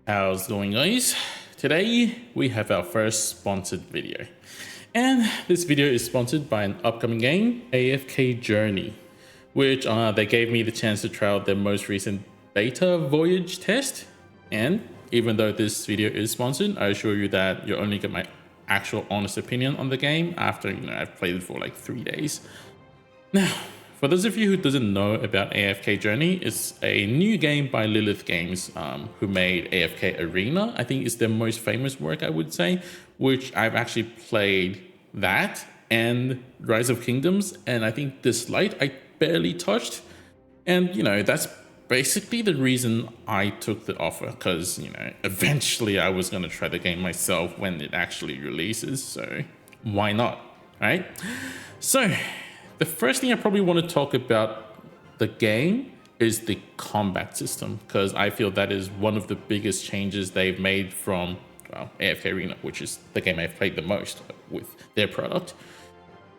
How's it going, guys? Today we have our first sponsored video, and this video is sponsored by an upcoming game, AFK Journey, which they gave me the chance to try out their most recent beta voyage test. And even though this video is sponsored, I assure you that you'll only get my actual honest opinion on the game after I've played it for like 3 days. Now, for those of you who doesn't know about AFK Journey, it's a new game by Lilith Games, who made AFK Arena. I think it's their most famous work, I would say, which I've actually played that and Rise of Kingdoms, and I think this light I barely touched. And that's basically the reason I took the offer, because eventually I was going to try the game myself when it actually releases, so why not, right? So the first thing I probably want to talk about the game is the combat system, because I feel that is one of the biggest changes they've made from AFK Arena, which is the game I've played the most with their product.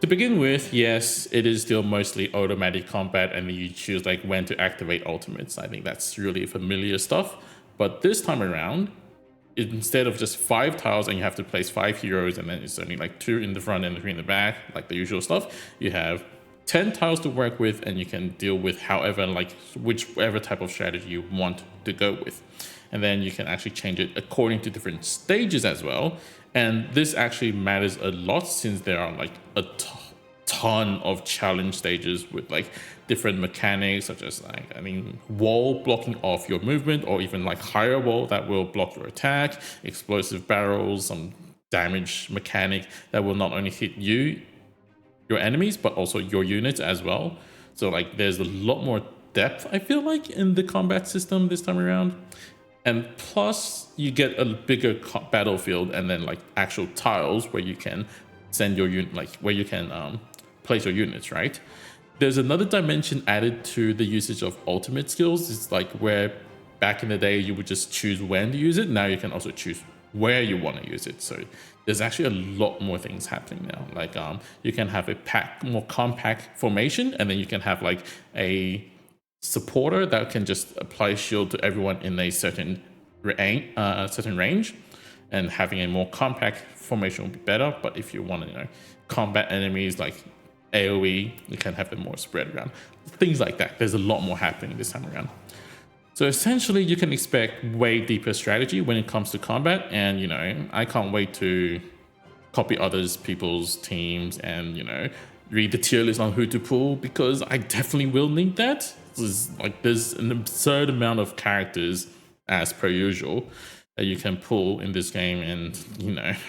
To begin with, yes, it is still mostly automatic combat, and you choose like when to activate ultimates. I think that's really familiar stuff. But this time around, instead of just 5 tiles and you have to place 5 heroes and then it's only like 2 in the front and 3 in the back, like the usual stuff, you have 10 tiles to work with, and you can deal with whichever type of strategy you want to go with. And then you can actually change it according to different stages as well. And this actually matters a lot, since there are like a ton of challenge stages with like different mechanics, such as wall blocking off your movement, or even like higher wall that will block your attack, explosive barrels, some damage mechanic that will not only hit you, your enemies, but also your units as well. So like there's a lot more depth, I feel like, in the combat system this time around. And plus you get a bigger battlefield, and then like actual tiles where you can send your unit, like where you can place your units, right? There's another dimension added to the usage of ultimate skills. It's like where back in the day you would just choose when to use it. Now you can also choose where you want to use it. So there's actually a lot more things happening now. Like you can have a more compact formation, and then you can have like a supporter that can just apply shield to everyone in a certain range, and having a more compact formation will be better. But if you want to combat enemies like AoE, you can have them more spread around, things like that. There's a lot more happening this time around. So essentially you can expect way deeper strategy when it comes to combat, and I can't wait to copy people's teams and read the tier list on who to pull, because I definitely will need that. There's an absurd amount of characters, as per usual, that you can pull in this game, and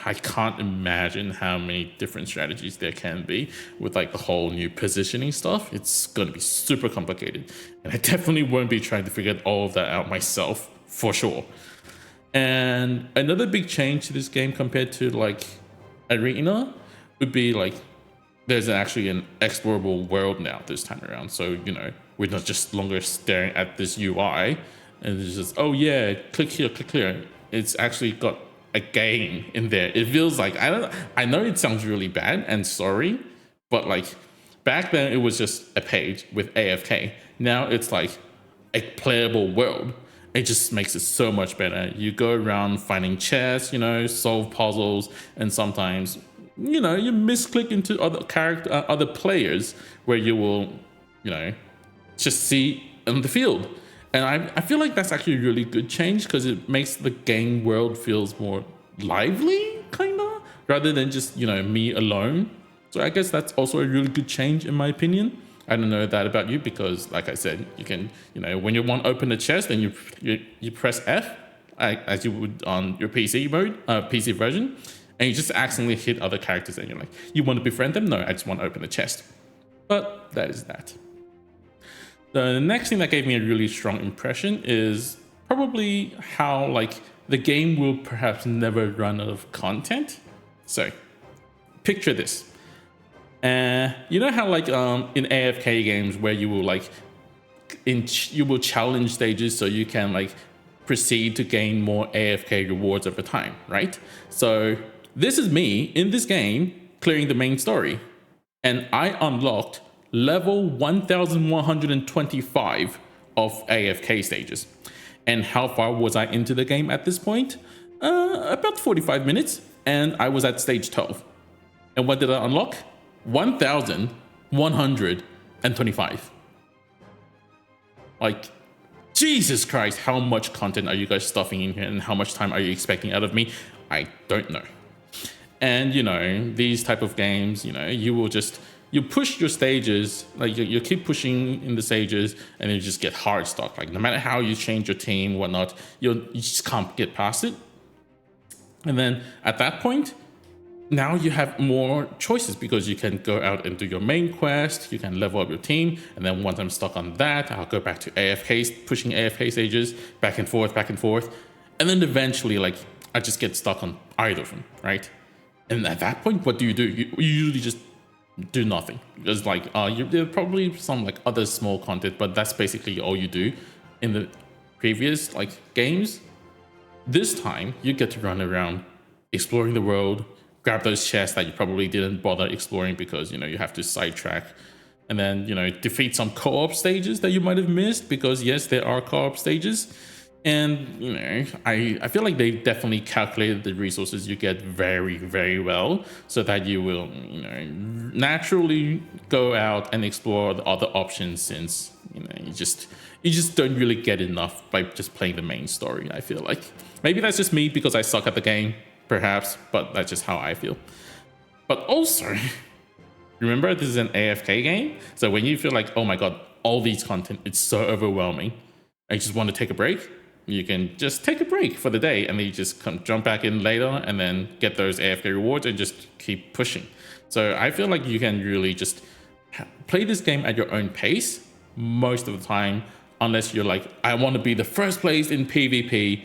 I can't imagine how many different strategies there can be with like the whole new positioning stuff. It's going to be super complicated, and I definitely won't be trying to figure all of that out myself, for sure. And another big change to this game compared to like Arena would be like there's actually an explorable world now this time around. So we're not just longer staring at this UI and it's just, oh yeah, click here. It's actually got a game in there. It feels like, I know it sounds really bad and sorry, but like back then it was just a page with AFK. Now it's like a playable world. It just makes it so much better. You go around finding chests, solve puzzles, and sometimes you misclick into other players where you will just see in the field. And I feel like that's actually a really good change, because it makes the game world feels more lively, kinda, rather than just me alone. So I guess that's also a really good change in my opinion. I don't know that about you, because like I said, you can when you want to open a chest, then you press F, as you would on your PC version, and you just accidentally hit other characters, and you're like, you want to befriend them? No, I just want to open the chest. But that is that. The next thing that gave me a really strong impression is probably how like the game will perhaps never run out of content. So picture this. You know how like in AFK games where you will like you will challenge stages so you can like proceed to gain more AFK rewards over time, right? So this is me in this game clearing the main story, and I unlocked level 1125 of AFK stages. And how far was I into the game at this point? About 45 minutes, and I was at stage 12. And what did I unlock? 1,125. Like, Jesus Christ, how much content are you guys stuffing in here, and how much time are you expecting out of me? I don't know. And you know, these type of games, you know, you push your stages, like you keep pushing in the stages, and you just get hard stuck. Like no matter how you change your team, whatnot, you just can't get past it. And then at that point, now you have more choices because you can go out and do your main quest, you can level up your team, and then once I'm stuck on that, I'll go back to AFK, pushing AFK stages, back and forth, and then eventually, like, I just get stuck on either of them, right? And at that point, what do? You usually just do nothing. Because like, there's probably some like other small content, but that's basically all you do in the previous like games. This time, you get to run around exploring the world, grab those chests that you probably didn't bother exploring because, you know, you have to sidetrack, and then, you know, defeat some co-op stages that you might have missed because yes, there are co-op stages. And, you know, I feel like they definitely calculated the resources you get very, very well so that you will, you know, naturally go out and explore the other options since, you know, you just don't really get enough by just playing the main story, I feel like. Maybe that's just me because I suck at the game, perhaps, but that's just how I feel. But also, remember, this is an AFK game, so when you feel like, oh my god, all these content, it's so overwhelming, I just want to take a break, you can just take a break for the day and then you just come jump back in later and then get those AFK rewards and just keep pushing. So I feel like you can really just play this game at your own pace most of the time, unless you're like, I want to be the first place in PvP,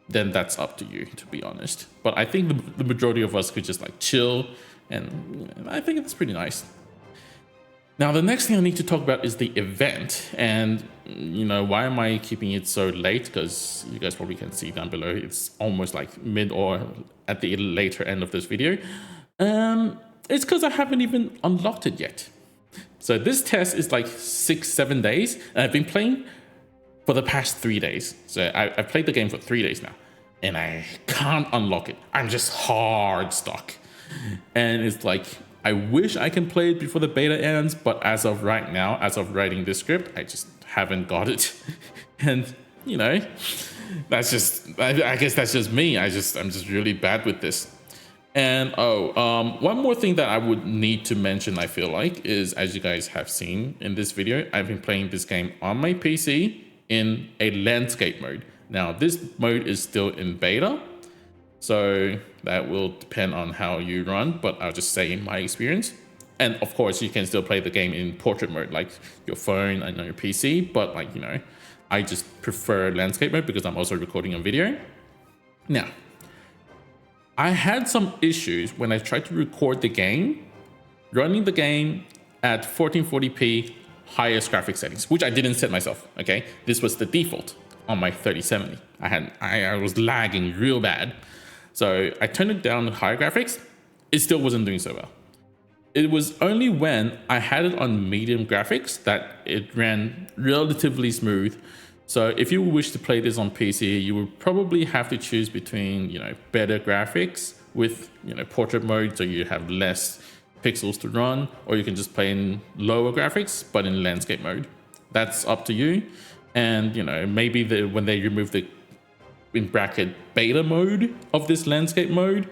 then that's up to you, to be honest. But I think the majority of us could just like chill, and you know, I think it's pretty nice. Now, the next thing I need to talk about is the event. And, you know, why am I keeping it so late? Because you guys probably can see down below, it's almost like mid or at the later end of this video. It's because I haven't even unlocked it yet. So this test is like 6-7 days, and I've been playing for the past 3 days. So I've played the game for 3 days now, and I can't unlock it. I'm just hard stuck. And it's like, I wish I can play it before the beta ends, but as of right now, as of writing this script, I just haven't got it. And, you know, that's just, I guess that's just me. I'm just really bad with this. And one more thing that I would need to mention, I feel like, is, as you guys have seen in this video, I've been playing this game on my PC in a landscape mode. Now, this mode is still in beta, so that will depend on how you run, but I'll just say in my experience. And of course, you can still play the game in portrait mode, like your phone and on your PC, but like, you know, I just prefer landscape mode because I'm also recording a video. Now, I had some issues when I tried to record the game, running the game at 1440p highest graphic settings, which I didn't set myself, okay? This was the default on my 3070. I was lagging real bad. So I turned it down to higher graphics. It still wasn't doing so well. It was only when I had it on medium graphics that it ran relatively smooth. So if you wish to play this on PC, you would probably have to choose between, you know, better graphics with, you know, portrait mode, so you have less pixels to run, or you can just play in lower graphics but in landscape mode. That's up to you. And, you know, maybe when they remove the, in bracket, beta mode of this landscape mode,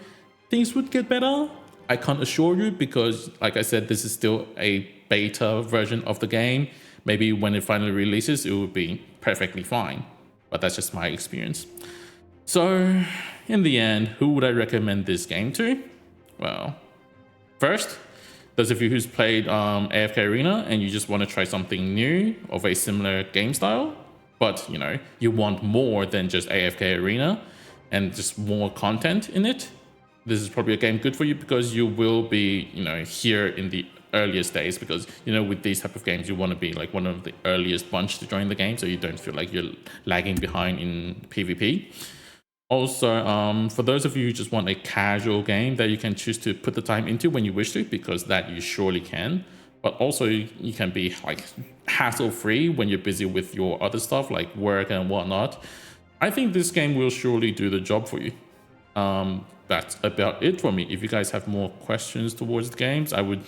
things would get better. I can't assure you because, like I said, this is still a beta version of the game. Maybe when it finally releases, it will be perfectly fine, but that's just my experience. So in the end, who would I recommend this game to? Well, first, those of you who's played AFK Arena and you just want to try something new of a similar game style, but you know, you want more than just AFK Arena and just more content in it, this is probably a game good for you because you will be, you know, here in the earliest days, because, you know, with these type of games, you want to be like one of the earliest bunch to join the game, so you don't feel like you're lagging behind in PvP. Also, for those of you who just want a casual game that you can choose to put the time into when you wish to, because that you surely can, but also you can be like hassle free when you're busy with your other stuff like work and whatnot. I think this game will surely do the job for you. That's about it for me. If you guys have more questions towards the games, I would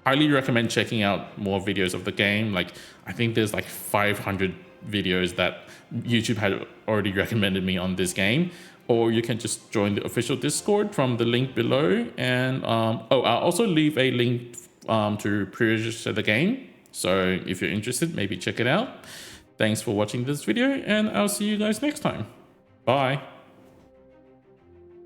highly recommend checking out more videos of the game. Like, I think there's like 500 videos that YouTube had already recommended me on this game. Or you can just join the official Discord from the link below. And oh, I'll also leave a link to pre-register the game. So if you're interested, maybe check it out. Thanks for watching this video, and I'll see you guys next time. Bye.